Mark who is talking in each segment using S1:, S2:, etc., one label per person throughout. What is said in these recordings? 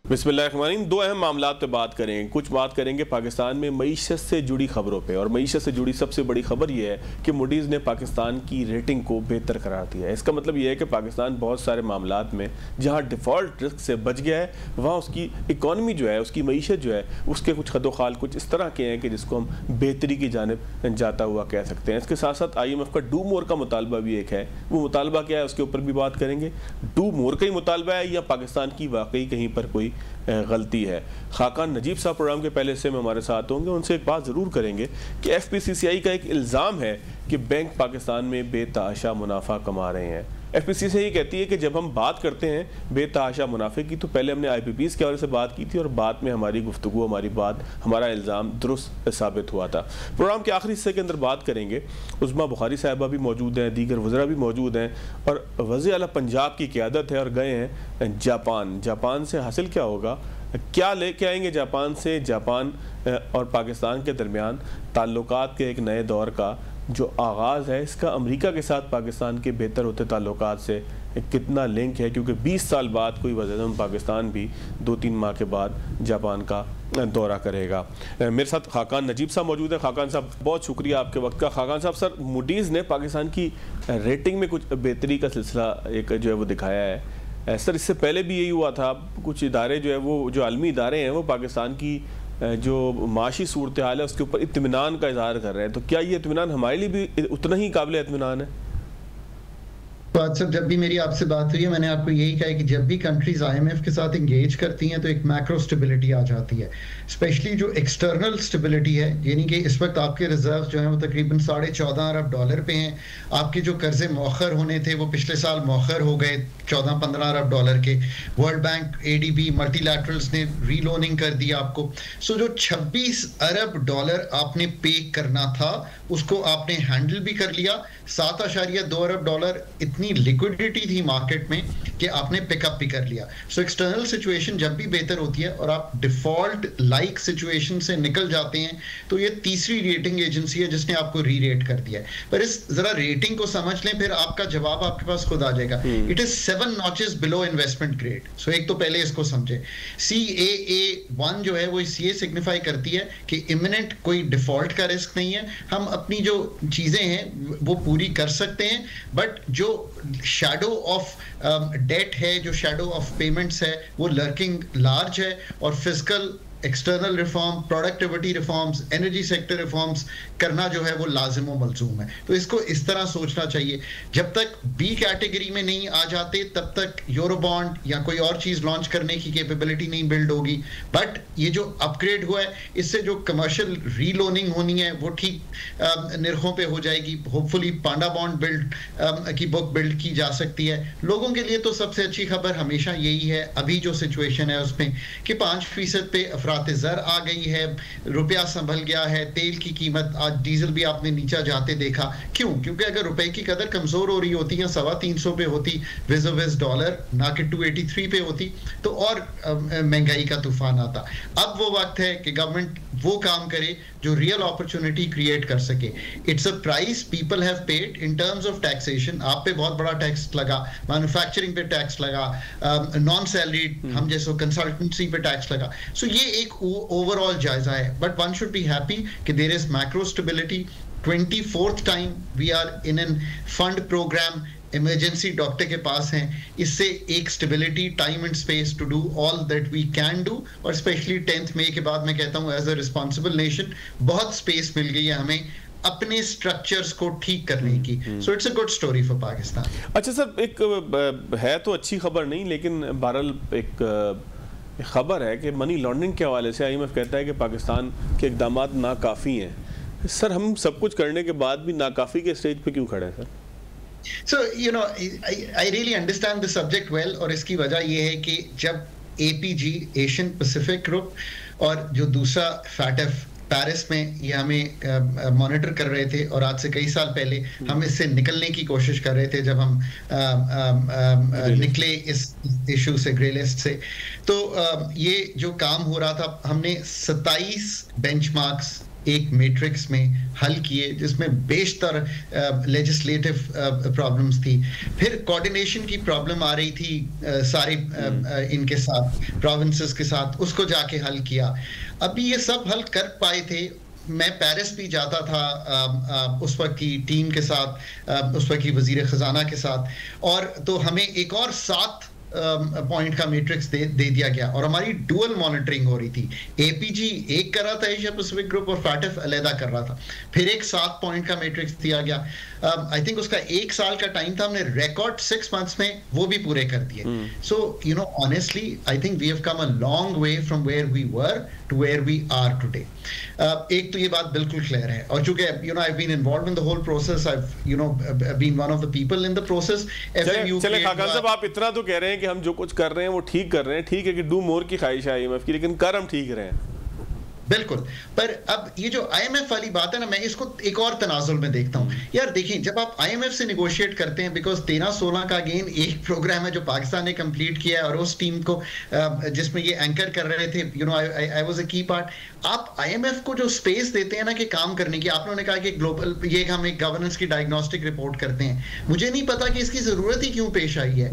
S1: बिस्मिल्लाहिर्रहमानिर्रहीम। दो अहम मामलात पे बात करेंगे। कुछ बात करेंगे पाकिस्तान में मईशत से जुड़ी खबरों पे, और मईशत से जुड़ी सबसे बड़ी खबर यह है कि मूडीज़ ने पाकिस्तान की रेटिंग को बेहतर करार दिया है। इसका मतलब यह है कि पाकिस्तान बहुत सारे मामलात में जहां डिफ़ॉल्ट रिस्क से बच गया है, वहाँ उसकी इकॉनमी जो है, उसकी मईशत जो है, उसके कुछ खदोखाल कुछ इस तरह के हैं कि जिसको हम बेहतरी की जानिब जाता हुआ कह सकते हैं। इसके साथ साथ IMF का डू मोर का मुतालबा भी एक है। वो मुतालबा क्या है, उसके ऊपर भी बात करेंगे। डू मोर का ही मुतालबा है या पाकिस्तान की वाकई कहीं पर कोई गलती है। खाकान नजीब साहब प्रोग्राम के पहले से में हमारे साथ होंगे। उनसे एक बात ज़रूर करेंगे कि FPCCI का एक इल्ज़ाम है कि बैंक पाकिस्तान में बेतहाशा मुनाफा कमा रहे हैं। FPCCI कहती है कि जब हम बात करते हैं बेतहाशा मुनाफे की, तो पहले हमने IPPs के हवाले से बात की थी और बाद में हमारी गुफ्तगू, हमारी बात, हमारा इल्ज़ाम दुरुस्त साबित हुआ था। प्रोग्राम के आखिरी हिस्से के अंदर बात करेंगे। उस्मा बुखारी साहिबा भी मौजूद हैं, दीगर वज़रा भी मौजूद हैं, और वज़ीर आला पंजाब की क़यादत है और गए हैं जापान। जापान से हासिल क्या होगा, क्या लेके आएंगे जापान से, जापान और पाकिस्तान के दरमियान ताल्लुकात के एक नए दौर का जो आगाज़ है, इसका अमेरिका के साथ पाकिस्तान के बेहतर होते ताल्लुकात से कितना लिंक है, क्योंकि 20 साल बाद कोई वज़ीर-ए-आज़म पाकिस्तान भी 2-3 माह के बाद जापान का दौरा करेगा। मेरे साथ खाकान नजीब साहब मौजूद है। खाकान साहब, बहुत शुक्रिया आपके वक्त का। खाकान साहब, सर, मूडीज़ ने पाकिस्तान की रेटिंग में कुछ बेहतरी का सिलसिला एक जो है वो दिखाया है। सर, इससे पहले भी यही हुआ था। कुछ इदारे जो है वो, जो आलमी इदारे हैं, वो पाकिस्तान की जो माशी सूरत हाल है उसके ऊपर इत्मीनान का इजहार कर रहे हैं। तो क्या ये इत्मीनान हमारे लिए भी उतना ही काबिल इत्मीनान है?
S2: साहब, जब भी मेरी आपसे बात हुई है, मैंने आपको यही कहा है कि जब भी कंट्रीज IMF के साथ इंगेज करती हैं तो एक मैक्रो स्टेबिलिटी आ जाती है। स्पेशली जो एक्सटर्नल स्टेबिलिटी है, यानी कि इस वक्त आपके रिजर्व जो हैं वो तकरीबन $14.5 अरब पे हैं। आपके जो कर्जे मौखर होने थे वो पिछले साल मौखर हो गए 14-15 अरब के। वर्ल्ड बैंक, ADB, मल्टीलैटरल्स ने रीलोनिंग कर दी आपको। सो जो $26 अरब आपने पे करना था उसको आपने हैंडल भी कर लिया। $7.2 अरब इतनी लिक्विडिटी थी मार्केट में कि आपने पिकअप भी कर लिया। सो एक्सटर्नल सिचुएशन जब भी बेहतर होती है और आप डिफॉल्ट लाइक सिचुएशन से निकल जाते हैं, तो ये तीसरी रेटिंग एजेंसी है जिसने आपको री रेट कर दिया है। पर इस जरा रेटिंग को समझ लें, फिर आपका जवाब आपके पास खुद आ जाएगा। It is 7 notches below investment grade. So एक तो पहले इसको समझे। CAA1 जो है वो ये सिग्निफाई करती है कि इमिनेंट कोई डिफॉल्ट का रिस्क नहीं है, हम अपनी जो चीजें हैं वो पूरी कर सकते हैं, बट जो शैडो ऑफ डेट है, जो शैडो ऑफ पेमेंट्स है, वो लर्किंग लार्ज है। और physical external reform, productivity reforms, energy sector reforms करना जो है वो लाजिम व मलजूम है। तो इसको इस तरह सोचना चाहिए। जब तक B कैटेगरी में नहीं आ जाते तब तक यूरोबॉन्ड या कोई और चीज लॉन्च करने की कैपेबिलिटी नहीं बिल्ड होगी। बट ये जो अपग्रेड हुआ है, इससे जो कमर्शियल रीलोनिंग होनी है वो ठीक निरखों पे हो जाएगी। होपफुली पांडा बॉन्ड बिल्ड की बुक बिल्ड की जा सकती है। लोगों के लिए तो सबसे अच्छी खबर हमेशा यही है, अभी जो सिचुएशन है उसमें, कि 5% पे अफरात-ए-ज़र आ गई है, रुपया संभल गया है। तेल की कीमत, आज डीजल भी आपने नीचा जाते देखा। क्यों? क्योंकि अगर रुपए की कदर कमजोर हो रही होती या 325 पे होती विज़ डॉलर, ना कि 283 पे होती, तो और महंगाई का तूफान आता। अब वो वक्त है कि गवर्नमेंट वो काम करे जो रियल अपॉर्चुनिटी क्रिएट कर सके। It's a price people have paid in terms of taxation. आप पे बहुत बड़ा टैक्स लगा, मैन्युफैक्चरिंग पे टैक्स लगा, नॉन सैलरीड हम जैसे कंसल्टेंसी पे टैक्स लगा। सो ये एक ओवरऑल जायजा है, but one should be happy कि there is macro stability. 24th time we are in an fund programme, emergency doctor के पास हैं। इससे एक stability, time and space to do all that we can do. और specially 10th मई के बाद मैं कहता हूं, एज अ रिस्पॉन्सिबल नेशन बहुत स्पेस मिल गई है हमें अपने स्ट्रक्चर्स को ठीक करने की। So it's a good story for Pakistan.
S1: अच्छा सर, एक है तो अच्छी खबर नहीं, लेकिन बहरहाल एक खबर है कि मनी लॉन्ड्रिंग के हवाले से IMF कहता है कि पाकिस्तान के इकदाम नाकाफ़ी हैं। सर, हम सब कुछ करने के बाद भी नाकाफ़ी के स्टेज पे क्यों खड़े हैं sir?
S2: So, you know, I really understand the subject well, और इसकी वजह यह है कि जब APG, एशियन पैसिफिक ग्रुप, और जो दूसरा FATF पेरिस में ये हमें मॉनिटर कर रहे थे, और आज से कई साल पहले हम इससे निकलने की कोशिश कर रहे थे जब हम निकले इस इशू से, ग्रे लिस्ट से। तो ये जो काम हो रहा था, हमने 27 बेंचमार्क्स एक मैट्रिक्स में हल किए जिसमें बेशतर लेजिस्लेटिव प्रॉब्लम्स थी। फिर कोऑर्डिनेशन की प्रॉब्लम आ रही थी सारे इनके साथ, प्रोविंसेस के साथ, उसको जाके हल किया। अभी ये सब हल कर पाए थे। मैं पेरिस भी जाता था उस वक्त की टीम के साथ, उस वक्त की वजीर खजाना के साथ, और तो हमें एक और 7 पॉइंट का मैट्रिक्स दे दिया गया और हमारी डुअल मॉनिटरिंग हो रही थी। एपीजी एक कर रहा था, एशिया पैसिफिक ग्रुप, और फैटिफ अलहदा कर रहा था। फिर एक 7 पॉइंट का मैट्रिक्स दिया गया। आई थिंक उसका 1 साल का टाइम था, हमने रिकॉर्ड 6 मंथ्स में वो भी पूरे कर दिए। So you know honestly I think we have come a long way from where we were to where we are today. एक तो ये बात बिल्कुल क्लियर है, और चूंकि you know I have been involved in the whole process, I have you know been one of the people in the process.
S1: चले खाकान साहब, आप इतना तो कह रहे हैं कि हम जो कुछ कर रहे हैं वो ठीक कर रहे हैं, ठीक है कि डू मोर की ख्वाहिश है आईएमएफ की, लेकिन कर हम ठीक रहे हैं।
S2: बिल्कुल, पर अब ये जो आईएमएफ वाली बात है ना, मैं इसको एक और तनाजुल में देखता हूँ। यार देखिए, जब आप आईएमएफ से नेगोशिएट करते हैं, बिकॉज 13-16 का अगेन एक प्रोग्राम है जो पाकिस्तान ने कंप्लीट किया है, और उस टीम को जिसमें ये एंकर कर रहे थे, you know I was a की पार्ट। आप आईएमएफ को जो स्पेस देते हैं ना कि काम करने की, आपने कहा कि ग्लोबल ये हम एक गवर्नेंस की डायग्नोस्टिक रिपोर्ट करते हैं, मुझे नहीं पता कि इसकी जरूरत ही क्यों पेश आई है।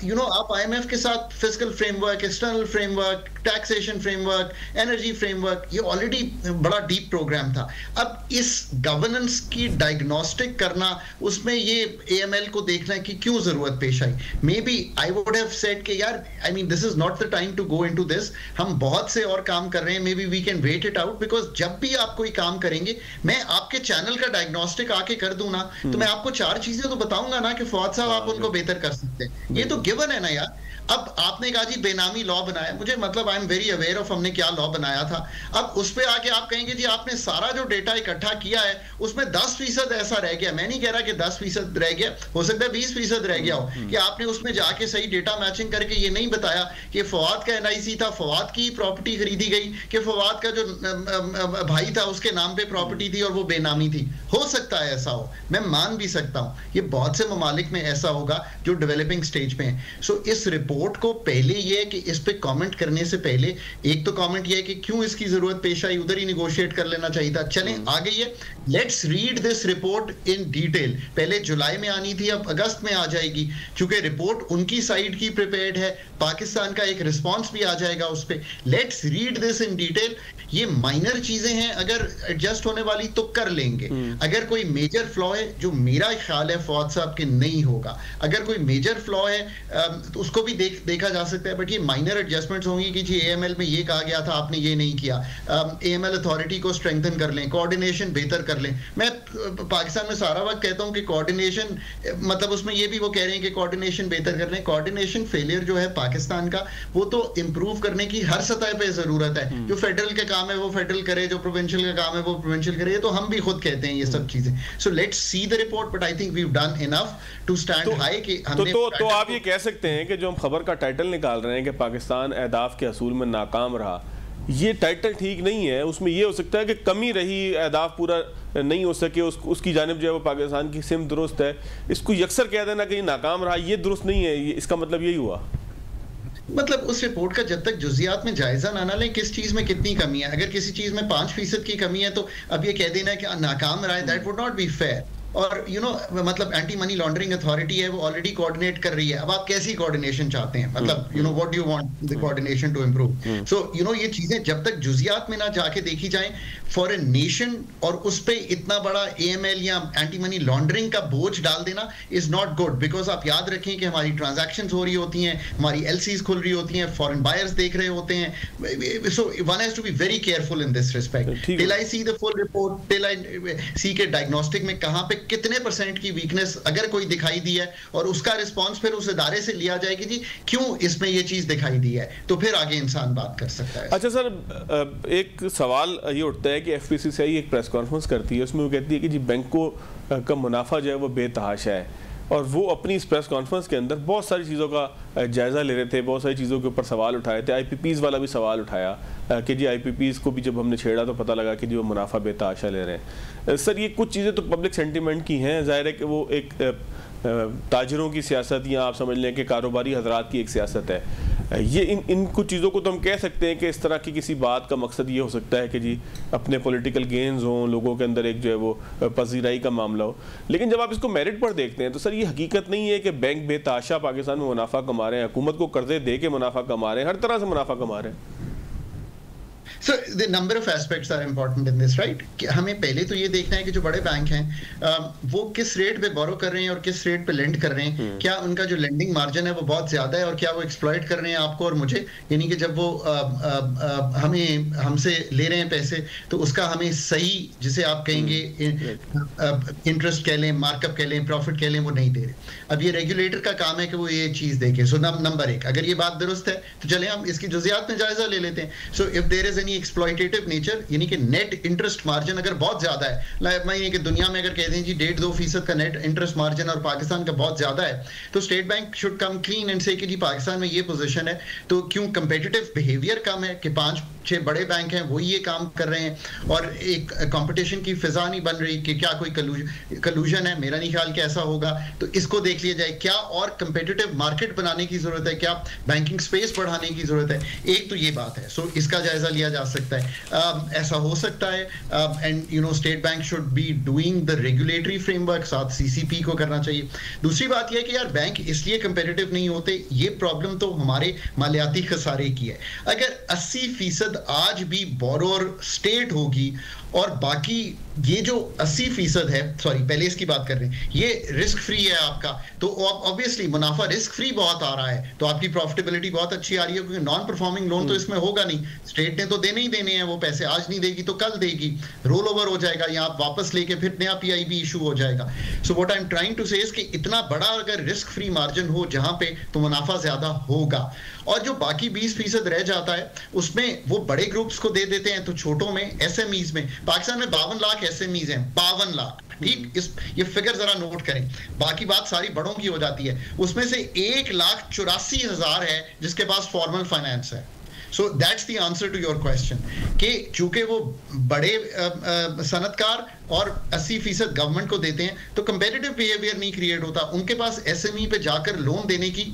S2: यू नो आप आईएमएफ के साथ fiscal framework, external framework, taxation framework, energy framework, ये ऑलरेडी बड़ा डीप प्रोग्राम था। अब इस गवर्नेंस की डायग्नोस्टिक करना, उसमें ये एएमएल को देखना कि क्यों जरूरत पेश आई। Maybe I would have said कि यार I mean this is not the time to go into this, हम बहुत से और काम कर रहे हैं, maybe we can wait it out, because जब भी आप कोई काम करेंगे, मैं आपके चैनल का डायग्नोस्टिक आके कर दूं ना, तो मैं आपको 4 चीजें तो बताऊंगा ना कि फौज साहब आप उनको बेहतर कर सकते हैं। ये तो गिवन है ना यार। अब आपने कहा जी बेनामी लॉ बनाया, मुझे मतलब I am very aware of हमने क्या लॉ बनाया था। अब उस पे आके आप कहेंगे जी आपने सारा जो डेटा इकट्ठा किया है उसमें 10% ऐसा रह गया। मैं नहीं कह रहा कि 10% रह गया, हो सकता है 20% रह गया हो, कि आपने उसमें जाके सही डेटा मैचिंग करके ये नहीं बताया कि फवाद का एनआईसी था, फवाद की प्रॉपर्टी खरीदी गई, कि फवाद का जो भाई था उसके नाम पे प्रॉपर्टी थी और वो बेनामी थी। हो सकता है ऐसा हो, मैं मान भी सकता हूं। ये बहुत से ममालिक में ऐसा होगा जो डेवलपिंग स्टेज पे हैं। सो इस रिपोर्ट को पहले ये है कि इस पे कमेंट करने से पहले एक तो कमेंट ये है कि क्यों इसकी जरूरत पेश आई, उधर ही निगोशिएट कर लेना चाहिए था। चलें आगे, ये let's read this report in detail. पहले जुलाई में आनी थी, अब अगस्त में आ जाएगी, क्योंकि रिपोर्ट उनकी साइड की प्रिपेयर्ड है, पाकिस्तान का एक रिस्पॉन्स भी आ जाएगा उस पे। Let's read this in detail. ये माइनर चीजें हैं, अगर एडजस्ट होने वाली तो कर लेंगे। अगर कोई मेजर फ्लॉ है, जो मेरा ख्याल है फौज साहब के नहीं होगा, अगर कोई मेजर फ्लॉ है तो उसको भी देखा जा सकता है, बट ये माइनर एडजस्टमेंट्स होंगी कि जी एएमएल में ये कहा गया था, आपने ये नहीं किया। एएमएल अथॉरिटी को स्ट्रेंथन कर लें, कोऑर्डिनेशन बेहतर कर लें। मैं पाकिस्तान में सारा वक्त कहता हूं कि कोऑर्डिनेशन, मतलब उसमें ये भी वो कह रहे हैं कि कोऑर्डिनेशन बेहतर कर लें। कोऑर्डिनेशन फेलियर जो है पाकिस्तान का, वो तो इंप्रूव करने की हर सतह पे जरूरत है। जो फेडरल के काम है वो फेडरल करे, जो प्रोविंशियल का काम है वो प्रोविंशियल करे, तो हम भी खुद कहते हैं ये सब चीजें। So let's see the report, but I think we have done enough to stand high कि हमने
S1: तो आप ये कह सकते हैं कि जो हम खबर का टाइटल निकाल रहे हैं कि पाकिस्तान अहदाफ के असूल में नाकाम रहा, ये टाइटल ठीक नहीं है। उसमें ये हो सकता है कि कमी रही, अहदाफ पूरा नहीं हो सके, उसकी जानिब जो है वो पाकिस्तान की सिमत दुरुस्त है। इसको यकसर कह देना कि नाकाम रहा, ये दुरुस्त नहीं है, इसका मतलब यही हुआ।
S2: मतलब उस रिपोर्ट का जब तक जुजियात में जायजा ना लें किस चीज में कितनी कमी है, अगर किसी चीज में 5% की कमी है तो अब ये कह देना कि नाकाम रहा है, that would not be fair. और यू नो मतलब एंटी मनी लॉन्ड्रिंग अथॉरिटी है, वो ऑलरेडी कोऑर्डिनेट कर रही है। अब आप कैसी कोऑर्डिनेशन चाहते हैं, मतलब you know what do you want the coordination to improve. So you know ये चीजें जब तक जुजियात में ना जाके देखी जाएं फॉर ए नेशन, और उस पे इतना बड़ा एएमएल या एंटी मनी लॉन्ड्रिंग का बोझ डाल देना इज नॉट गुड। बिकॉज आप याद रखें कि हमारी ट्रांजैक्शंस हो रही होती हैं, हमारी एलसीज खुल रही होती हैं, फॉरेन बायर्स देख रहे होते हैं। So one has to be very careful in this respect. Till I see the full report, till I see के डायग्नोस्टिक में कहां पे कितने % की वीकनेस अगर कोई दिखाई दी है, और उसका रिस्पांस फिर उस इदारे से लिया जाए कि जी क्यों इसमें ये चीज दिखाई दी है, तो फिर आगे इंसान बात कर सकता है।
S1: अच्छा सर, एक सवाल ये उठता है कि एफपीसीसीआई एक प्रेस कॉन्फ्रेंस करती है, उसमें वो कहती है कि जी बैंकों का मुनाफा जो है वो बेतहाशा है, और वो अपनी इस प्रेस कॉन्फ्रेंस के अंदर बहुत सारी चीज़ों का जायज़ा ले रहे थे, बहुत सारी चीज़ों के ऊपर सवाल उठाए थे। आईपीपीज़ वाला भी सवाल उठाया कि जी आईपीपीज़ को भी जब हमने छेड़ा तो पता लगा कि जी वो मुनाफा बेतहाशा ले रहे हैं। सर ये कुछ चीज़ें तो पब्लिक सेंटिमेंट की हैं, ज़ाहिर है कि वो एक ताजरों की सियासत या आप समझ लें कि कारोबारी हजरात की एक सियासत है। ये इन कुछ चीज़ों को तो हम कह सकते हैं कि इस तरह की किसी बात का मकसद ये हो सकता है कि जी अपने पॉलिटिकल गेन्स हों, लोगों के अंदर एक जो है वो पजीराई का मामला हो। लेकिन जब आप इसको मेरिट पर देखते हैं तो सर ये हकीकत नहीं है कि बैंक बेताशा पाकिस्तान में मुनाफा कमा रहे हैं, हुकूमत को कर्जे दे के मुनाफा कमा रहे हैं, हर तरह से मुनाफा कमा रहे हैं।
S2: So the number of aspects are important in this, right? कि हमें पहले तो ये देखना है कि जो बड़े बैंक हैं वो किस रेट पे बोरो कर रहे हैं और किस रेट पे लेंड कर रहे हैं। क्या उनका जो लेंडिंग मार्जिन है वो बहुत ज्यादा है और क्या वो एक्सप्लॉइट कर रहे हैं आपको और मुझे, यानी कि जब वो हमसे ले रहे हैं पैसे तो उसका हमें सही, जिसे आप कहेंगे इंटरेस्ट कह लें, मार्कअप कह लें, प्रॉफिट कह लें, वो नहीं दे रहे। अब ये रेगुलेटर का काम है कि वो ये चीज देखे। सो नंबर एक, अगर ये बात दुरुस्त है तो चले हम इसकी जुजियात में जायजा ले लेते हैं। So if there is any exploitative nature, यानी कि नेट इंटरेस्ट मार्जिन अगर बहुत ज्यादा है, मैं कि दुनिया में अगर कह दें जी 1.5-2% का नेट इंटरेस्ट मार्जिन और पाकिस्तान का बहुत ज्यादा है, तो state bank should come clean and से कि जी पाकिस्तान में ये पोजीशन है, तो क्यों कंपेटिटिव बिहेवियर कम है कि 5-6 बड़े बैंक हैं वो ये काम कर रहे हैं और एक कंपटीशन की फिजा नहीं बन रही कि क्या कोई कलूजन है। मेरा नहीं ख्याल कि ऐसा होगा, तो इसको देख लिया जाए। क्या और कंपेटिटिव मार्केट बनाने की जरूरत है, क्या बैंकिंग स्पेस बढ़ाने की जरूरत है, एक तो ये बात है। सो इसका जायजा लिया जा सकता है। ऐसा हो सकता है and you know state bank should be doing the regulatory framework, साथ सीसीपी को करना चाहिए। दूसरी बात यह है कि यार बैंक इसलिए कंपेटिटिव नहीं होते, ये प्रॉब्लम तो हमारे मालियाती खसारे की है। अगर 80% आज भी बोरोर स्टेट होगी और बाकी ये जो 80% है, सॉरी पहले इसकी बात कर रहे हैं, ये रिस्क फ्री है आपका, तो ऑब्वियसली मुनाफा रिस्क फ्री बहुत आ रहा है, तो आपकी प्रॉफिटेबिलिटी बहुत अच्छी आ रही है, क्योंकि नॉन परफॉर्मिंग लोन तो इसमें होगा नहीं। स्टेट ने तो देने ही देने हैं वो पैसे, आज नहीं देगी तो कल देगी, रोल ओवर हो जाएगा या आप वापस लेके फिर नया पीआईबी इशू हो जाएगा। So what I am trying to say is कि इतना बड़ा अगर रिस्क फ्री मार्जिन हो जहां पे, तो मुनाफा ज्यादा होगा। और जो बाकी 20% रह जाता है उसमें वो बड़े ग्रुप्स को दे देते हैं, तो छोटों में, एसएमईज में, पाकिस्तान में 52 लाख एसएमईज हैं, 52 लाख, ठीक। ये फिगर जरा नोट करें, बाकी बात सारी बड़ों की हो जाती है। उसमें से 1,84,000 है जिसके पास फॉर्मल फाइनेंस है। So that's the answer to your question कि चूंकि वो बड़े सनतकार और 80% गवर्नमेंट को देते हैं, तो कंपेटिटिव बिहेवियर नहीं क्रिएट होता। उनके पास एसएमई पे जाकर लोन देने की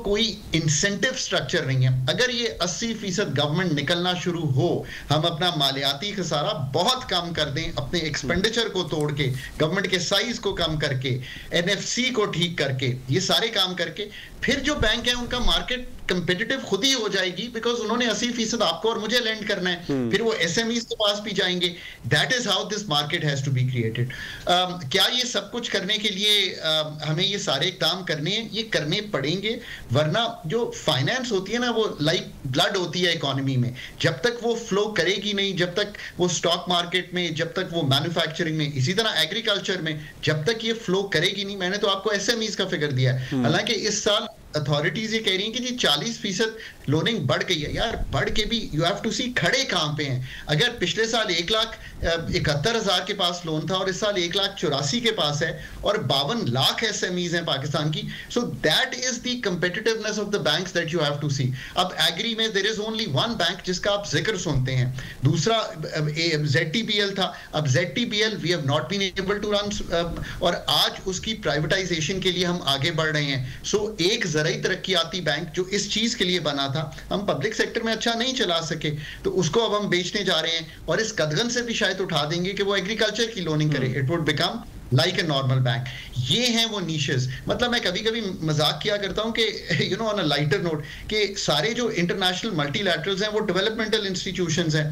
S2: कोई इंसेंटिव स्ट्रक्चर नहीं है। अगर ये 80% गवर्नमेंट निकलना शुरू हो, हम अपना मालियाती खसारा बहुत कम कर दें, अपने एक्सपेंडिचर को तोड़ के, गवर्नमेंट के साइज को कम करके, एनएफसी को ठीक करके, ये सारे काम करके, फिर जो बैंक है उनका मार्केट कंपेटिटिव खुद ही हो जाएगी, बिकॉज उन्होंने 80% आपको और मुझे लेंड करना है, फिर वो एसएमईज के पास भी जाएंगे। That is how this market has to be created. क्या ये सब कुछ करने के लिए हमें ये सारे काम करने हैं? ये करने पड़ेंगे, वरना जो फाइनेंस होती है ना, वो लाइक ब्लड होती है इकोनॉमी में। जब तक वो फ्लो करेगी नहीं, जब तक वो स्टॉक मार्केट में, जब तक वो मैन्युफैक्चरिंग में, इसी तरह एग्रीकल्चर में, जब तक ये फ्लो करेगी नहीं। मैंने तो आपको एसएमईज का फिगर दिया है, हालांकि इस साल अथॉरिटीज ये कह रही हैं कि जी 40% लोनिंग बढ़ गई है। यार बढ़ के भी यू हैव टू सी खड़े कहां पे हैं। अगर पिछले साल 1,71,000 के पास लोन था और इस साल 1,84,000 के पास है और 52 लाख एसएमईज हैं पाकिस्तान की, so that is the competitiveness of the banks that you have to see. अब एग्री में there is only one bank जिसका आप जिक्र सुनते हैं, दूसरा ZTPL था। अब ZTPL we have not been able to run, और आज उसकी प्राइवेटाइजेशन के लिए हम आगे बढ़ रहे हैं। सो एक ज़राई तरक्कियाती बैंक जो इस चीज के लिए बना था, हम पब्लिक सेक्टर में अच्छा नहीं चला सके, तो उसको अब हम बेचने जा रहे हैं, और इस कदगन से भी शायद उठा देंगे कि वो एग्रीकल्चर की लोनिंग करे। It would become like a normal bank. ये हैं वो नीशेस। मतलब मैं कभी कभी मजाक किया करता हूं कि ऑन अ लाइटर नोट, कि सारे जो इंटरनेशनल मल्टीलैटरल्स हैं वो डेवलपमेंटल इंस्टीट्यूशंस हैं।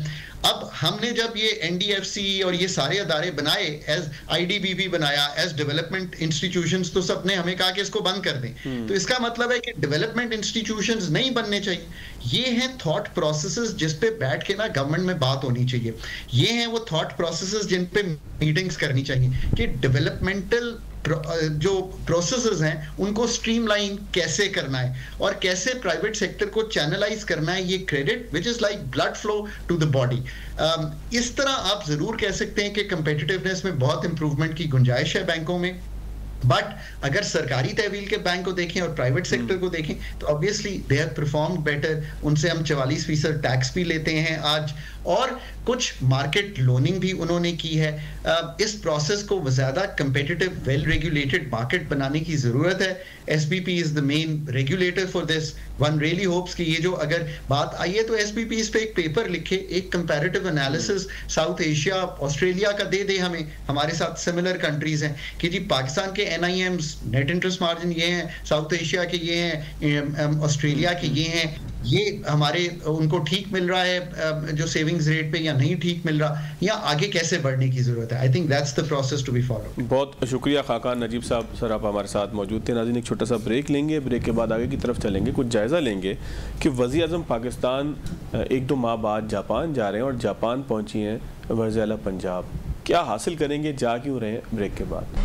S2: अब हमने जब ये NDFC और ये सारे अदारे बनाए, एज IDBB बनाया एज डेवलपमेंट इंस्टीट्यूशंस, तो सबने हमें कहा कि इसको बंद कर दें। तो इसका मतलब है कि डेवलपमेंट इंस्टीट्यूशंस नहीं बनने चाहिए। ये हैं थॉट प्रोसेसेस जिस पे बैठ के ना गवर्नमेंट में बात होनी चाहिए। ये हैं वो थॉट प्रोसेसेस जिन पे मीटिंग्स करनी चाहिए कि डेवलपमेंटल जो प्रोसेसेस हैं उनको स्ट्रीमलाइन कैसे करना है और कैसे प्राइवेट सेक्टर को चैनलाइज करना है, ये credit which is like blood flow to the body. इस तरह आप जरूर कह सकते हैं कि कंपेटिटिवनेस में बहुत इंप्रूवमेंट की गुंजाइश है बैंकों में। बट अगर सरकारी तहवील के बैंक को देखें और प्राइवेट सेक्टर को देखें, तो obviously they have performed better. उनसे हम 44% टैक्स भी लेते हैं आज, और कुछ मार्केट लोनिंग भी उन्होंने की है। इस प्रोसेस को ज़्यादा कंपेटिटिव, वेल रेगुलेटेड मार्केट बनाने की ज़रूरत है। SBP is the main regulator for this. One really hopes कि ये जो अगर बात आई है तो एसपीपी इस पे एक पेपर लिखे, एक comparative analysis south Asia Australia का दे दे हमें, हमारे साथ सिमिलर कंट्रीज हैं कि जी पाकिस्तान के एनआईएम्स नेट इंटरेस्ट मार्जिन ये हैं, साउथ एशिया के ये हैं, ऑस्ट्रेलिया के ये हैं, ये हमारे उनको ठीक मिल रहा है जो सेविंग्स रेट पे या नहीं ठीक मिल रहा, या आगे कैसे बढ़ने की जरूरत है। I think that's the process to be follow.
S1: बहुत शुक्रिया खाकान नजीब साहब, सर आप हमारे साथ मौजूद थे। नाज़रीन एक छोटा सा ब्रेक लेंगे, ब्रेक के बाद आगे की तरफ चलेंगे, कुछ जायज़ा लेंगे कि वज़ीर-ए-आज़म पाकिस्तान 1-2 माह बाद जापान जा रहे हैं और जापान पहुंची हैं वज़ीर आला पंजाब, क्या हासिल करेंगे, जा क्यों रहे हैं, ब्रेक के बाद।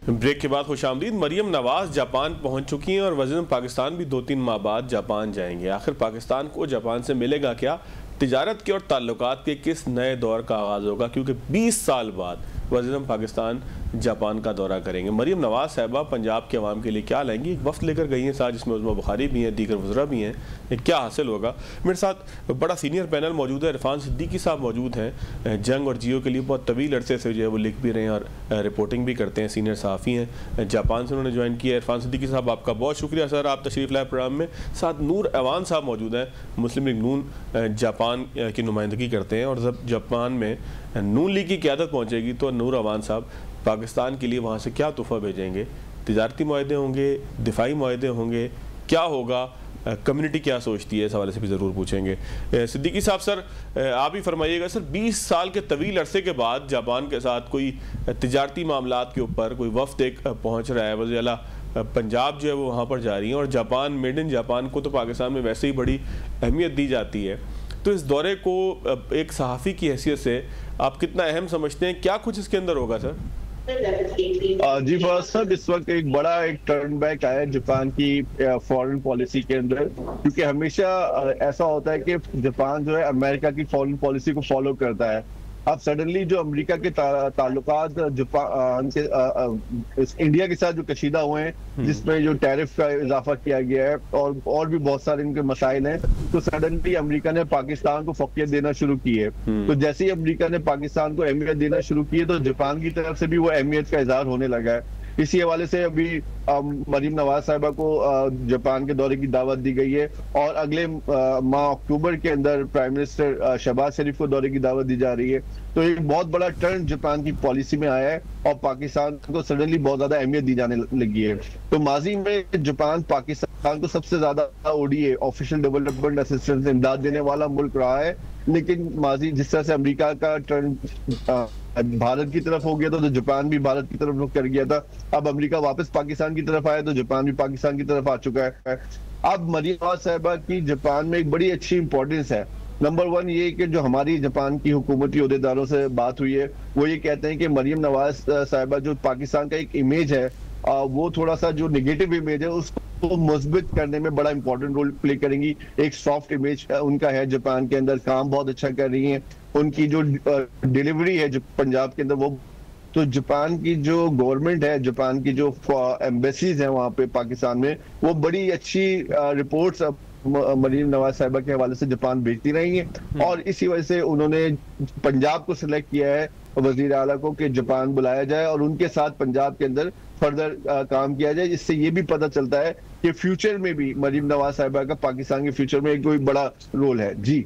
S1: ब्रेक के बाद खुशामदीद। मरियम नवाज जापान पहुंच चुकी हैं और वज़ीर पाकिस्तान भी 2-3 माह बाद जापान जाएंगे। आखिर पाकिस्तान को जापान से मिलेगा क्या, तिजारत के और ताल्लुकात के किस नए दौर का आगाज़ होगा, क्योंकि 20 साल बाद वज़ीर पाकिस्तान जापान का दौरा करेंगे। मरियम नवाज साहिबा पंजाब के अवाम के लिए क्या लाएंगी, एक वफ्द लेकर गई हैं साथ, जिसमें उज़्मा बुखारी भी हैं, दीगर वज़रा भी हैं, क्या हासिल होगा। मेरे साथ बड़ा सीनियर पैनल मौजूद है, इरफान सिद्दीकी साहब मौजूद हैं, जंग और जियो के लिए बहुत तवील अरसे से जो है वो लिख भी रहे हैं और रिपोर्टिंग भी करते हैं, सीनियर सहाफ़ी हैं, जापान से उन्होंने ज्वाइन किया है। इरफान सिद्दीकी साहब आपका बहुत शुक्रिया सर, आप तशरीफ़ लाए प्रोग्राम में। साथ नूर अवान साहब मौजूद हैं, मुस्लिम लीग नून जापान की नुमाइंदगी करते हैं, और जब जापान में नून लीग की क़यादत पहुँचेगी तो नूर अवान साहब पाकिस्तान के लिए वहाँ से क्या तोहफ़ा भेजेंगे, तिजारती मुआहदे होंगे, दिफाई मुआहदे होंगे, क्या होगा, कम्युनिटी क्या सोचती है, इस हवाले से भी ज़रूर पूछेंगे। सिद्दीकी साहब सर आप ही फरमाइएगा सर, 20 साल के तवील अरसे के बाद जापान के साथ कोई तिजारती मामलात के ऊपर कोई वफ्द एक पहुँच रहा है, वज़ीर आला पंजाब जो है वो वहाँ पर जा रही हैं, और जापान, मेड इन जापान को तो पाकिस्तान में वैसे ही बड़ी अहमियत दी जाती है, तो इस दौरे को एक सहाफ़ी की हैसियत से आप कितना अहम समझते हैं, क्या कुछ इसके अंदर होगा सर?
S3: जी फवाद साहब, इस वक्त एक बड़ा टर्न बैक आया है जापान की फॉरेन पॉलिसी के अंदर, क्योंकि हमेशा ऐसा होता है कि जापान जो है अमेरिका की फॉरेन पॉलिसी को फॉलो करता है। अब सडनली जो अमेरिका के ताल्लुकात जापान के इंडिया के साथ जो कशीदा हुए हैं, जिसमें जो टैरिफ का इजाफा किया गया है और भी बहुत सारे इनके मसाइल हैं, तो सडनली अमेरिका ने पाकिस्तान को फौकियत देना शुरू की है। तो जैसे ही अमेरिका ने पाकिस्तान को अहमियत देना शुरू की है, तो जापान की तरफ से भी वो अहमियत का इजहार होने लगा है। इसी हवाले से अभी मरीम नवाज साहिबा को जापान के दौरे की दावत दी गई है, और अगले माह अक्टूबर के अंदर प्राइम मिनिस्टर शहबाज शरीफ को दौरे की दावत दी जा रही है। तो एक बहुत बड़ा टर्न जापान की पॉलिसी में आया है, और पाकिस्तान को सडनली बहुत ज्यादा अहमियत दी जाने लगी है। तो माजी में जापान पाकिस्तान को सबसे ज्यादा ओडीए ऑफिशियल डेवलपमेंट असिस्टेंस इमदाद देने वाला मुल्क रहा है, लेकिन माजी जिस तरह से अमेरिका का टर्न भारत की तरफ हो गया था, तो जापान भी भारत की तरफ रुख कर गया था। अब अमेरिका वापस पाकिस्तान की तरफ आया, तो जापान भी पाकिस्तान की तरफ आ चुका है। अब मरियम नवाज साहिबा की जापान में एक बड़ी अच्छी इंपॉर्टेंस है। नंबर 1 ये कि जो हमारी जापान की हुकूमती ओहदेदारों से बात हुई है, वो ये कहते हैं कि मरियम नवाज साहिबा जो पाकिस्तान का एक इमेज है, वो थोड़ा सा जो नेगेटिव इमेज है उसको मुस्बित करने में बड़ा इंपॉर्टेंट रोल प्ले करेंगी। एक सॉफ्ट इमेज उनका है जापान के अंदर, काम बहुत अच्छा कर रही हैं, उनकी जो डिलीवरी है जो पंजाब के अंदर, वो तो जापान की जो गवर्नमेंट है, जापान की जो एम्बेसीज हैं वहाँ पे पाकिस्तान में, वो बड़ी अच्छी रिपोर्ट्स मरीम नवाज साहिबा के हवाले से जापान भेजती रही है, और इसी वजह से उन्होंने पंजाब को सिलेक्ट किया है वजीर आला को कि जापान बुलाया जाए और उनके साथ पंजाब के अंदर फर्दर काम किया जाए। इससे ये भी पता चलता है कि फ्यूचर में भी मरीम नवाज साहिबा का पाकिस्तान के फ्यूचर में एक कोई बड़ा रोल है। जी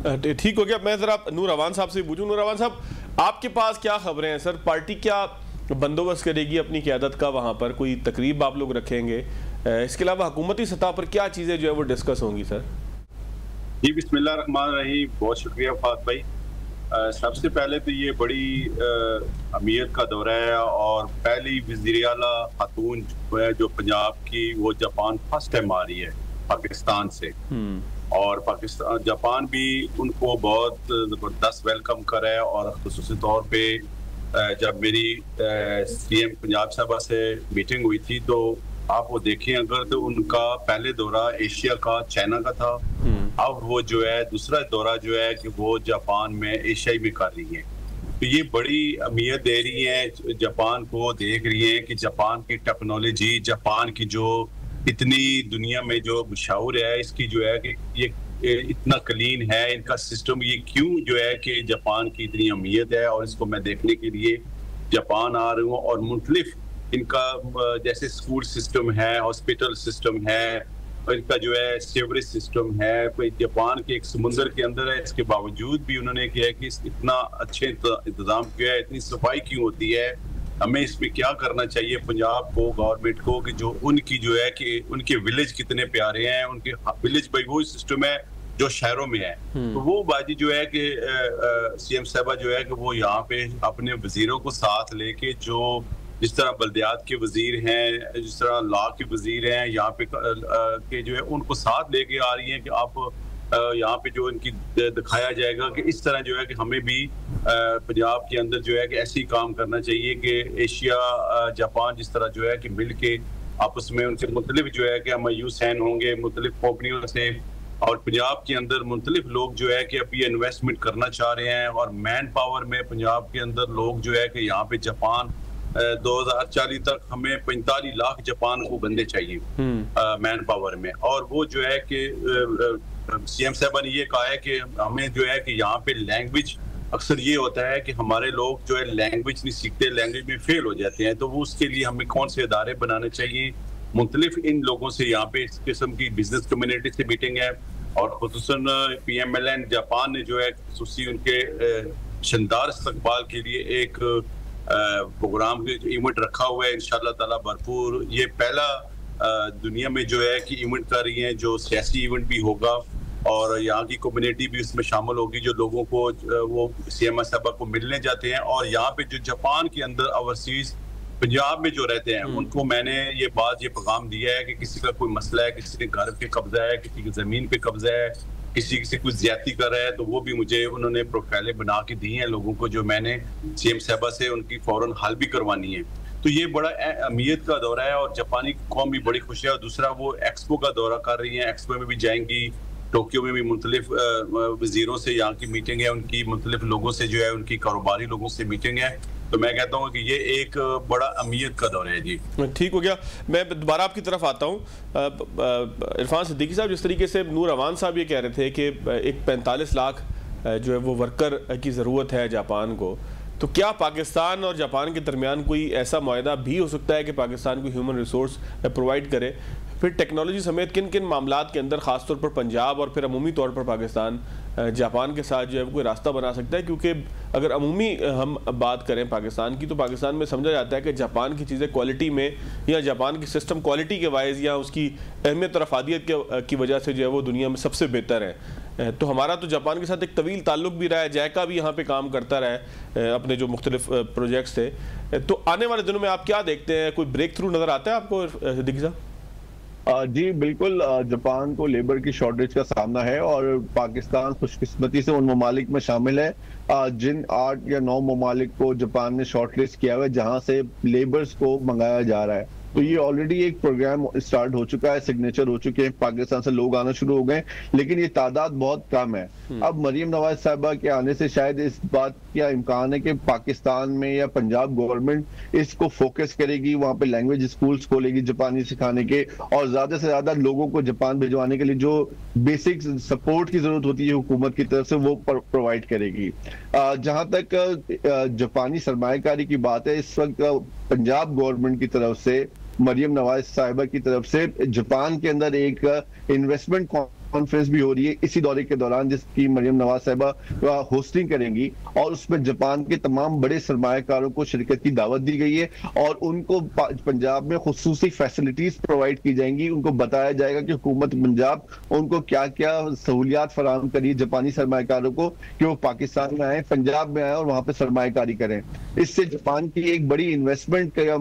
S1: ठीक हो गया। मैं जरा नूर अवान साहब से पूछूं, नूर अवान साहब आपके पास क्या खबरें हैं सर, पार्टी क्या बंदोबस्त करेगी अपनी क़यादत का, वहाँ पर कोई तकरीब आप लोग रखेंगे, इसके अलावा हुकूमती सतह पर क्या चीज़ें जो है वो डिस्कस होंगी सर?
S4: जी बिस्मिल्लाह रहमान रहीम, बहुत शुक्रिया फात भाई। सबसे पहले तो ये बड़ी अहमियत का दौरा है, और पहली वज़ीर आला खातून जो है जो पंजाब की, वो जापान फर्स्ट टाइम आ रही है पाकिस्तान से, और पाकिस्तान जापान भी उनको बहुत ज़बरदस्त वेलकम कर रहा है। और ख़ुसूसी तौर पे जब मेरी सीएम पंजाब साहबा से मीटिंग हुई थी, तो आप वो देखें अगर, तो उनका पहले दौरा एशिया का चाइना का था, अब वो जो है दूसरा दौरा जो है कि वो जापान में एशियाई में कर रही है। तो ये बड़ी अहमियत दे रही है जापान को, देख रही है कि जापान की टेक्नोलॉजी, जापान की जो इतनी दुनिया में जो मशहूर है, इसकी जो है कि ये इतना क्लीन है इनका सिस्टम, ये क्यों जो है कि जापान की इतनी अहमियत है। और इसको मैं देखने के लिए जापान आ रहा हूँ, और मुख्तलिफ इनका जैसे स्कूल सिस्टम है, हॉस्पिटल सिस्टम है, इनका जो है सीवरेज सिस्टम है, कोई जापान के एक समुंदर के अंदर है, इसके बावजूद भी उन्होंने किया है कि इतना अच्छे इंतजाम किया है, इतनी सफाई क्यों होती है। हमें इसमें क्या करना चाहिए पंजाब को, गवर्नमेंट को, कि जो उनकी जो है कि उनके विलेज कितने प्यारे हैं, उनके विलेज भाई वो सिस्टम है जो शहरों में है। तो वो बाजी जो है कि सीएम साहबा जो है कि वो यहाँ पे अपने वजीरों को साथ लेके, जो जिस तरह बल्दियात के वजीर हैं, जिस तरह लॉ के वजीर हैं यहाँ पे के जो है उनको साथ लेके आ रही हैं कि आप यहाँ पे जो इनकी दिखाया जाएगा कि इस तरह जो है कि हमें भी पंजाब के अंदर जो है कि ऐसे ही काम करना चाहिए कि एशिया जापान जिस तरह जो है कि मिल के आपस में उनसे मुख्तलिफ जो है कि हम यूसैन होंगे मुख्तलिफ कंपनियों से, और पंजाब के अंदर मुख्तलिफ लोग जो है कि अभी इन्वेस्टमेंट करना चाह रहे हैं, और मैन पावर में पंजाब के अंदर लोग जो है कि यहाँ पे जापान 2040 तक हमें 45 लाख जापान को बंदे चाहिए मैन पावर में। और वो जो है कि सीएम साहबा ने ये कहा है कि हमें जो है कि यहाँ पे लैंग्वेज, अक्सर ये होता है कि हमारे लोग जो है लैंग्वेज नहीं सीखते, लैंग्वेज में फेल हो जाते हैं, तो वो उसके लिए हमें कौन से इदारे बनाने चाहिए। मुख्तलिफ इन लोगों से यहाँ पे इस किस्म की बिजनेस कम्युनिटी से मीटिंग है, और खुसूसन PMLN जापान ने जो है खुसूसी उनके शानदार इस्तकबाल के लिए एक प्रोग्राम इवेंट रखा हुआ है। इंशाल्लाह ताला भरपूर ये पहला दुनिया में जो है कि इवेंट कर रही है, जो सियासी इवेंट भी होगा और यहाँ की कम्युनिटी भी उसमें शामिल होगी, जो लोगों को वो सीएम साहबा को मिलने जाते हैं। और यहाँ पे जो जापान के अंदर ओवरसीज पंजाब में जो रहते हैं उनको मैंने ये पैगाम दिया है कि किसी का कोई मसला है, किसी के घर पे कब्जा है, किसी की जमीन पे कब्जा है, किसी से कुछ ज्यादती कर रहा है, तो वो भी मुझे उन्होंने प्रोफाइलें बना के दी हैं लोगों को, जो मैंने सीएम साहबा से उनकी फौरन हल भी करवानी है। तो ये बड़ा अहमियत का दौरा है और जापानी कौम भी बड़ी खुश है। और दूसरा वो एक्सपो का दौरा कर रही है, एक्सपो में भी जाएंगी, टोक्यो में भी मुख्तलिफ वजीरों से यहाँ की मीटिंग है, उनकी मुख्तलिफ लोगों से जो है उनकी कारोबारी लोगों से मीटिंग है। तो मैं कहता हूँ कि ये एक बड़ा अहमियत का दौर है जी।
S1: ठीक हो गया, मैं दोबारा आपकी तरफ आता हूँ। इरफान सिद्दीकी साहब, जिस तरीके से नूर अवान साहब ये कह रहे थे कि एक 45 लाख जो है वो वर्कर की ज़रूरत है जापान को, तो क्या पाकिस्तान और जापान के दरमियान कोई ऐसा मुआहदा भी हो सकता है कि पाकिस्तान को ह्यूमन रिसोर्स प्रोवाइड करे? फिर टेक्नोलॉजी समेत किन किन मामलात के अंदर ख़ासतौर पर पंजाब और फिर अमूमी तौर पर पाकिस्तान जापान के साथ जो है कोई रास्ता बना सकता है? क्योंकि अगर अमूमी हम बात करें पाकिस्तान की, तो पाकिस्तान में समझा जाता है कि जापान की चीज़ें क्वालिटी में या जापान की सिस्टम क्वालिटी के वाइज या उसकी अहमियत और अफादियत की वजह से जो है वो दुनिया में सबसे बेहतर है। तो हमारा तो जापान के साथ एक तवील ताल्लुक भी रहा है, जायका भी यहाँ पे काम करता रहा है अपने जो मुख्तलिफ प्रोजेक्ट्स थे। तो आने वाले दिनों में आप क्या देखते हैं, कोई ब्रेक थ्रू नज़र आता है आपको सिद्दीकी साहब?
S3: जी बिल्कुल, जापान को लेबर की शॉर्टेज का सामना है और पाकिस्तान खुशकिस्मती से उन ममालिक में शामिल है जिन 8 या 9 ममालिक को जापान ने शॉर्टलिस्ट किया हुआ है जहां से लेबर्स को मंगाया जा रहा है। तो ये ऑलरेडी एक प्रोग्राम स्टार्ट हो चुका है, सिग्नेचर हो चुके हैं, पाकिस्तान से लोग आना शुरू हो गए, लेकिन ये तादाद बहुत कम है। अब मरियम नवाज साहिबा के आने से शायद इस बात का इम्कान है कि पाकिस्तान में या पंजाब गवर्नमेंट इसको फोकस करेगी, वहां पे लैंग्वेज स्कूल्स खोलेगी जापानी सिखाने के, और ज्यादा से ज्यादा लोगों को जापान भिजवाने के लिए जो बेसिक सपोर्ट की जरूरत होती है हुकूमत की तरफ से वो प्रोवाइड करेगी। जहां तक जापानी सरमायाकारी की बात है, इस वक्त पंजाब गवर्नमेंट की तरफ से, मरियम नवाज साहिबा की तरफ से जापान के अंदर एक इन्वेस्टमेंट कॉन्फ्रेंस भी हो रही है इसी दौरे के दौरान, जिसकी मरियम नवाज साहिबा होस्टिंग करेंगी, और उसमें जापान के तमाम बड़े सरमायाकारों को शिरकत की दावत दी गई है और उनको पंजाब में खुसूसी फैसिलिटीज प्रोवाइड की जाएंगी। उनको बताया जाएगा कि हुकूमत पंजाब उनको क्या क्या सहूलियात फराहम करिए जापानी सरमायाकारों को कि वो पाकिस्तान में आए, पंजाब में आए और वहां पर सरमायाकारी करें। इससे जापान की एक बड़ी इन्वेस्टमेंट का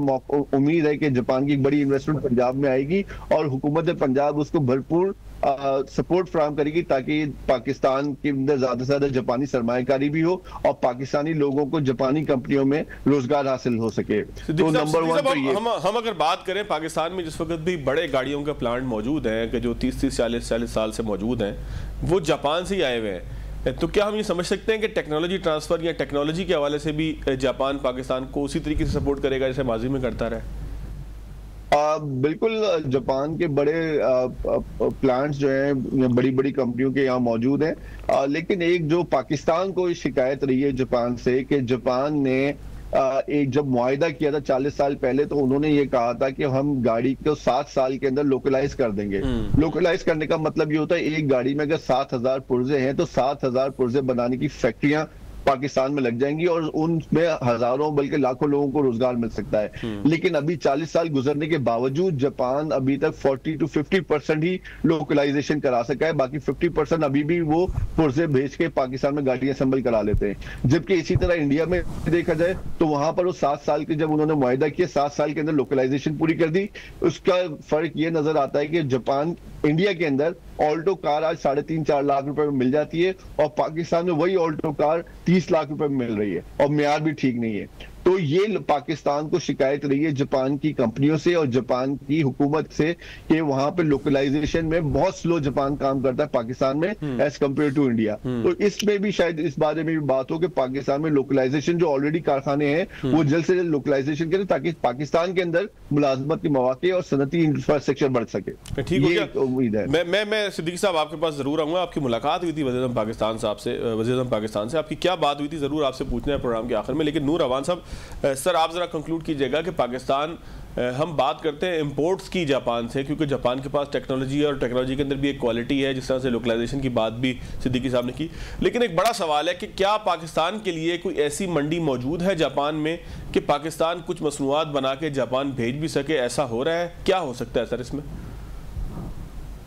S3: उम्मीद है कि जापान की एक बड़ी इन्वेस्टमेंट पंजाब में आएगी और हुकूमत पंजाब उसको भरपूर सपोर्ट फराहम करेगी ताकि पाकिस्तान के अंदर ज्यादा से ज्यादा जापानी सरमायाकारी भी हो और पाकिस्तानी लोगों को जापानी कंपनियों में रोजगार हासिल हो सके। तो नंबर 1 तो ये
S1: हम अगर बात करें, पाकिस्तान में जिस वक्त भी बड़े गाड़ियों के प्लांट मौजूद हैं कि जो 30-40 साल से मौजूद हैं, वो जापान से ही आए हुए हैं। तो क्या हम ये समझ सकते हैं कि टेक्नोलॉजी ट्रांसफर या टेक्नोलॉजी के हवाले से भी जापान पाकिस्तान को उसी तरीके से सपोर्ट करेगा जैसे माजी में करता रहा है?
S3: बिल्कुल, जापान के बड़े प्लांट्स जो हैं बड़ी बड़ी कंपनियों के यहाँ मौजूद हैं, लेकिन एक जो पाकिस्तान को शिकायत रही है जापान से कि जापान ने एक जब मुआहिदा किया था 40 साल पहले, तो उन्होंने ये कहा था कि हम गाड़ी को 7 साल के अंदर लोकलाइज कर देंगे। लोकलाइज करने का मतलब ये होता है एक गाड़ी में अगर 7,000 पुर्जे हैं तो 7,000 पुर्जे बनाने की फैक्ट्रियां पाकिस्तान में लग जाएंगी और उनमें हजारों बल्कि लाखों लोगों को रोजगार मिल सकता है। लेकिन अभी 40 साल गुजरने के बावजूद जापान अभी तक 40 to 50% ही लोकलाइजेशन करा सका है, बाकी 50% अभी भी वो पुर्जे भेज के पाकिस्तान में गाड़ियां असेंबल करा लेते हैं। जबकि इसी तरह इंडिया में देखा जाए तो वहां पर वो 7 साल के जब उन्होंने मुआहिदा किया, 7 साल के अंदर लोकलाइजेशन पूरी कर दी। उसका फर्क ये नजर आता है कि जापान इंडिया के अंदर ऑल्टो कार आज 3.5-4 लाख रुपए में मिल जाती है और पाकिस्तान में वही ऑल्टो कार 30 लाख रुपए में मिल रही है और म्यार भी ठीक नहीं है। तो ये पाकिस्तान को शिकायत रही है जापान की कंपनियों से और जापान की हुकूमत से कि वहां पे लोकलाइजेशन में बहुत स्लो जापान काम करता है पाकिस्तान में एज कम्पेयर टू इंडिया। तो इसमें भी शायद इस बारे में भी बात हो कि पाकिस्तान में लोकलाइजेशन जो ऑलरेडी कारखाने हैं वो जल्द से जल्द लोकलाइजेशन करें ताकि पाकिस्तान के अंदर मुलाजमत के मौके और सनती इंफ्रास्ट्रक्चर बढ़ सके।
S1: ठीक हो गया,
S3: उम्मीद है।
S1: मैं सिद्दीकी साहब आपके पास जरूर आऊंगा। आपकी मुलाकात हुई थी वज़ीर-ए-आज़म पाकिस्तान साहब से, वज़ीर-ए-आज़म पाकिस्तान से, आपकी क्या बात हुई थी जरूर आपसे पूछना है प्रोग्राम के आखिर में। लेकिन नूर अवान साहब, सर आप जरा कंक्लूड कीजिएगा कि पाकिस्तान, हम बात करते हैं इंपोर्ट्स की जापान से, क्योंकि जापान के पास टेक्नोलॉजी है और टेक्नोलॉजी के अंदर भी एक क्वालिटी है, जिस तरह से लोकलाइजेशन की बात भी सिद्दीकी साहब ने की। लेकिन एक बड़ा सवाल है कि क्या पाकिस्तान के लिए कोई ऐसी मंडी मौजूद है जापान में कि पाकिस्तान कुछ मसनूआत बना के जापान भेज भी सके? ऐसा हो रहा है? क्या हो सकता है सर इसमें?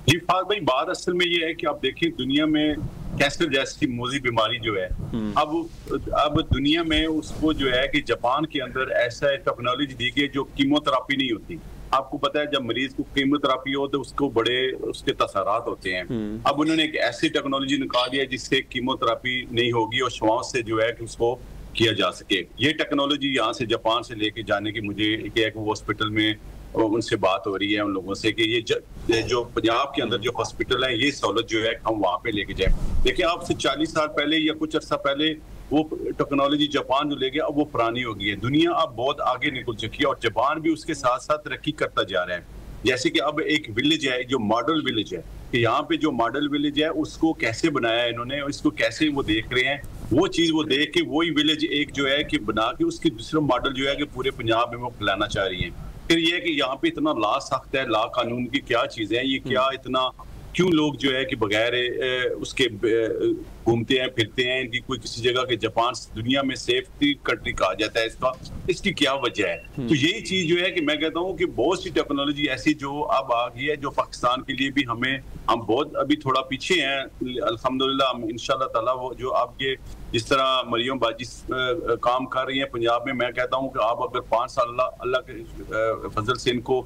S4: जी फाज भाई, बात असल में ये है कि आप देखिए दुनिया में कैंसर जैसी मोजी बीमारी जो है, अब दुनिया में उसको जो है कि जापान के अंदर ऐसा टेक्नोलॉजी दी गई जो कीमोथेरापी नहीं होती। आपको पता है जब मरीज को कीमोथेरापी हो तो उसको बड़े उसके तसरात होते हैं। अब उन्होंने एक ऐसी टेक्नोलॉजी निकाली है जिससे कीमोथेरापी नहीं होगी और श्वास से जो है कि उसको किया जा सके। ये टेक्नोलॉजी यहाँ से जापान से लेके जाने की मुझे एक हॉस्पिटल में उनसे बात हो रही है उन लोगों से कि ये जो पंजाब के अंदर जो हॉस्पिटल है ये सहूलत जो है हम वहां पे लेके जाए। देखिए आपसे 40 साल पहले या कुछ अर्सा पहले वो टेक्नोलॉजी जापान जो ले गया अब वो पुरानी हो गई है। दुनिया अब बहुत आगे निकल चुकी है और जापान भी उसके साथ साथ तरक्की करता जा रहा है। जैसे कि अब एक विलेज है जो मॉडल विलेज है, कि यहाँ पे जो मॉडल विलेज है उसको कैसे बनाया है इन्होंने, इसको कैसे वो देख रहे हैं, वो चीज वो देख के वही विलेज एक जो है कि बना के उसकी दूसरा मॉडल जो है कि पूरे पंजाब में वो फैलाना चाह रही है। फिर ये कि यहाँ पे इतना ला सख्त है, ला कानून की क्या चीजें हैं, ये क्या इतना क्यों लोग जो है कि बगैर उसके घूमते हैं फिरते हैं, इनकी कोई किसी जगह के जापान दुनिया में सेफ्टी कंट्री कहा जाता है इसकी क्या वजह है? तो यही चीज जो है कि मैं कहता हूँ कि बहुत सी टेक्नोलॉजी ऐसी जो अब आ गई है जो पाकिस्तान के लिए भी हम बहुत अभी थोड़ा पीछे हैं। अल्हम्दुलिल्लाह इंशाल्लाह ताला वो जो आप ये जिस तरह मरियम बाजी काम कर रही है पंजाब में, मैं कहता हूँ कि आप अगर 5 साल अल्लाह के फजल से इनको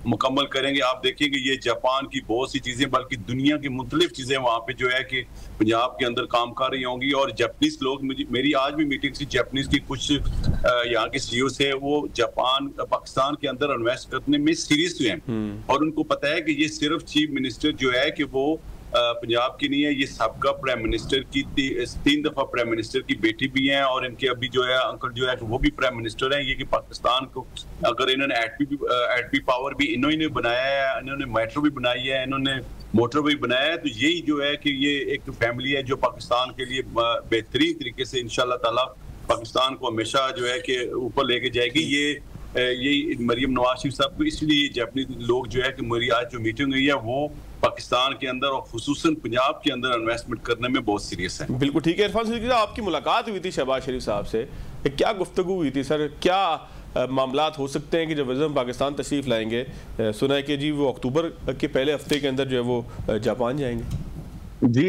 S4: मुकम्मल करेंगे, आप देखेंगे ये जापान की बहुत सी चीजें बल्कि दुनिया की मुख्तलिफ चीजें वहाँ पे जो है कि पंजाब के अंदर काम कर रही होंगी। और जापानीज लोग, मेरी आज भी मीटिंग थी जापानीज की, कुछ यहाँ के सीईओ से, वो जापान पाकिस्तान के अंदर इन्वेस्ट करने में सीरियस हुए हैं और उनको पता है कि ये सिर्फ चीफ मिनिस्टर जो है कि वो पंजाब की नहीं है, ये सबका प्राइम मिनिस्टर की 3 दफा प्राइम मिनिस्टर की बेटी भी हैं और इनके अभी जो है अंकल जो है वो भी प्राइम मिनिस्टर हैं। ये कि पाकिस्तान को अगर इन्होंने एटमी पावर भी इन्होंने बनाया है, इन्होंने मेट्रो भी बनाई है, इन्होंने मोटर भी बनाया है, तो यही जो है कि ये एक फैमिली है जो पाकिस्तान के लिए बेहतरीन तरीके से इंशाल्लाह ताला पाकिस्तान को हमेशा जो है कि ऊपर लेके जाएगी। यही मरियम नवाज शरीफ साहब को इसलिए जापानी लोग जो है कि मेरी आज जो मीटिंग हुई है वो पाकिस्तान के अंदर और खुसूसन पंजाब के अंदर इन्वेस्टमेंट करने में बहुत सीरियस है।
S1: बिल्कुल ठीक है। इरफान सिद्दीकी साहब, आपकी मुलाकात हुई थी शहबाज शरीफ साहब से, क्या गुफ्तगू हुई थी सर? क्या मामलात हो सकते हैं कि जब वज़ीर पाकिस्तान तशरीफ लाएंगे? सुना है कि जी वो अक्टूबर के पहले हफ्ते के अंदर जो है वो जापान जाएंगे।
S3: जी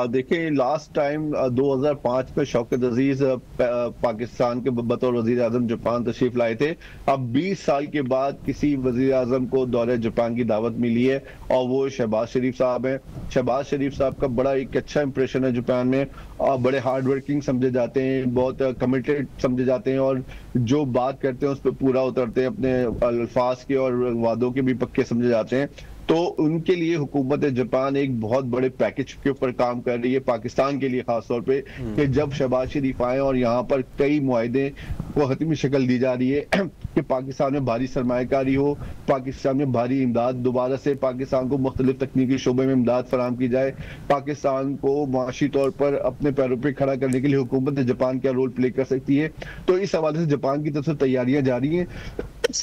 S3: देखिए, लास्ट टाइम 2005 में शौकत अजीज पाकिस्तान के बतौर वजीर आजम जापान तशरीफ लाए थे। अब 20 साल के बाद किसी वजीर आजम को दौरे जापान की दावत मिली है और वो शहबाज शरीफ साहब हैं। शहबाज शरीफ साहब का बड़ा एक अच्छा इंप्रेशन है जापान में और बड़े हार्ड वर्किंग समझे जाते हैं, बहुत कमिटेड समझे जाते हैं और जो बात करते हैं उस पर पूरा उतरते हैं, अपने अल्फाज के और वादों के भी पक्के समझे जाते हैं। तो उनके लिए हुकूमत जापान एक बहुत बड़े पैकेज के ऊपर काम कर रही है, पाकिस्तान के लिए खासतौर पे, कि जब शहबाज शरीफ आए और यहाँ पर कई मुआहदे को हतमी शक्ल दी जा रही है कि पाकिस्तान में भारी सरमायाकारी हो, पाकिस्तान में भारी इमदाद, दोबारा से पाकिस्तान को मुख्तलिफ तकनीकी शोबे में इमदाद फराम की जाए, पाकिस्तान को माशी तौर पर अपने पैरों पर खड़ा करने के लिए हुकूमत जापान क्या रोल प्ले कर सकती है। तो इस हवाले से जापान की तरफ से तैयारियां जारी हैं।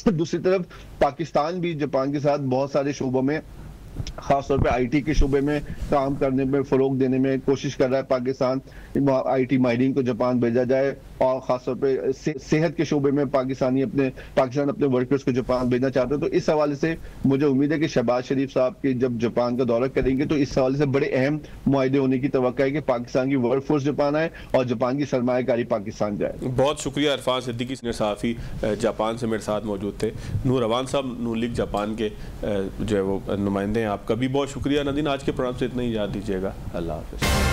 S3: दूसरी तरफ पाकिस्तान भी जापान के साथ बहुत सारे शोबों में, खासतौर पे आईटी के शोबे में काम करने में, फरोग देने में कोशिश कर रहा है। पाकिस्तान आईटी माहिरीन को जापान भेजा जाए और खासतौर पे सेहत के शोबे में पाकिस्तान अपने वर्कर्स को जापान भेजना चाहते हैं। तो इस हवाले से मुझे उम्मीद है कि शहबाज शरीफ साहब के जब जापान का दौरा करेंगे तो इस हवाले से बड़े अहम मुआहदे होने की तवक्को है कि पाकिस्तान की वर्कफोर्स जापान आए और जापान की सरमायाकारी पाकिस्तान जाए।
S1: बहुत शुक्रिया इरफान सिद्दीकी, सीनियर सहाफ़ी जापान से मेरे साथ मौजूद थे। नूर रवान साहब नून लीग जापान के जो है वो नुमाइंदे हैं, आपका भी बहुत शुक्रिया। नदीन, आज के प्रोग्राम से इतना ही याद दीजिएगा। अल्लाह हाफ़िज़।